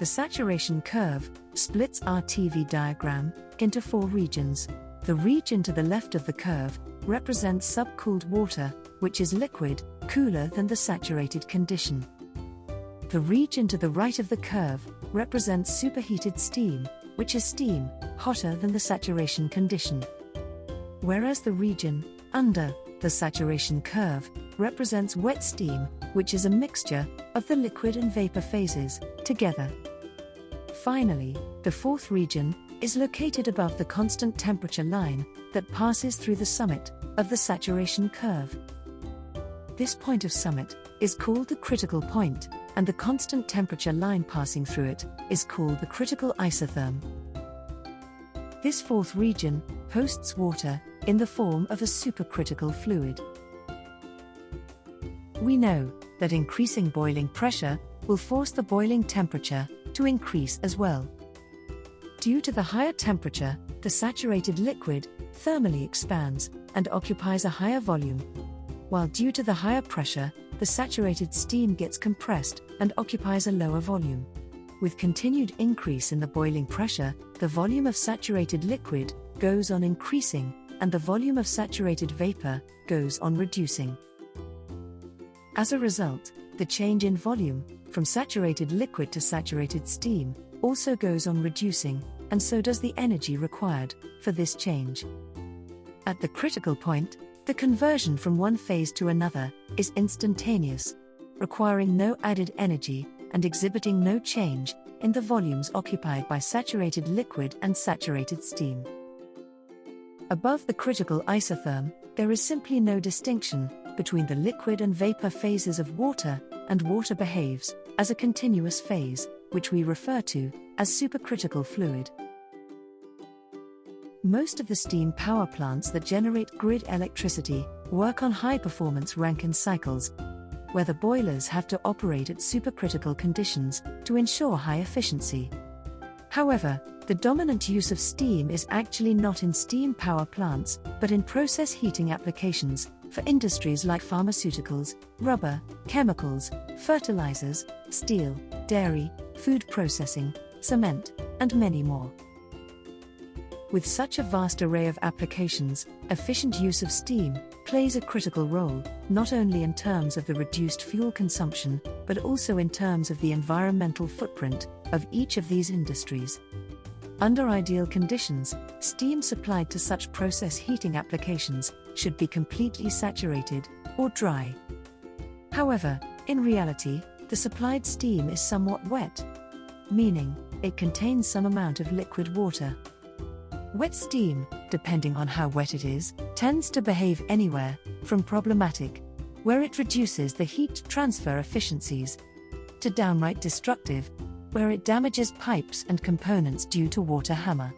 The saturation curve splits our TV diagram into 4 regions. The region to the left of the curve represents subcooled water, which is liquid, cooler than the saturated condition. The region to the right of the curve represents superheated steam, which is steam, hotter than the saturation condition. Whereas the region under the saturation curve represents wet steam, which is a mixture of the liquid and vapor phases together. Finally, the 4th region is located above the constant temperature line that passes through the summit of the saturation curve. This point of summit is called the critical point, and the constant temperature line passing through it is called the critical isotherm. This 4th region hosts water in the form of a supercritical fluid. We know that increasing boiling pressure will force the boiling temperature to increase as well. Due to the higher temperature, the saturated liquid thermally expands and occupies a higher volume, while due to the higher pressure, the saturated steam gets compressed and occupies a lower volume. With continued increase in the boiling pressure, the volume of saturated liquid goes on increasing, and the volume of saturated vapor goes on reducing. As a result, the change in volume from saturated liquid to saturated steam also goes on reducing, and so does the energy required for this change. At the critical point, the conversion from one phase to another is instantaneous, requiring no added energy and exhibiting no change in the volumes occupied by saturated liquid and saturated steam. Above the critical isotherm, there is simply no distinction between the liquid and vapor phases of water, and water behaves as a continuous phase, which we refer to as supercritical fluid. Most of the steam power plants that generate grid electricity work on high-performance Rankine cycles, where the boilers have to operate at supercritical conditions to ensure high efficiency. However, the dominant use of steam is actually not in steam power plants, but in process heating applications for industries like pharmaceuticals, rubber, chemicals, fertilizers, steel, dairy, food processing, cement, and many more. With such a vast array of applications, efficient use of steam plays a critical role, not only in terms of the reduced fuel consumption, but also in terms of the environmental footprint of each of these industries. Under ideal conditions, steam supplied to such process heating applications should be completely saturated or dry. However, in reality, the supplied steam is somewhat wet, meaning it contains some amount of liquid water. Wet steam, depending on how wet it is, tends to behave anywhere from problematic, where it reduces the heat transfer efficiencies, to downright destructive, where it damages pipes and components due to water hammer.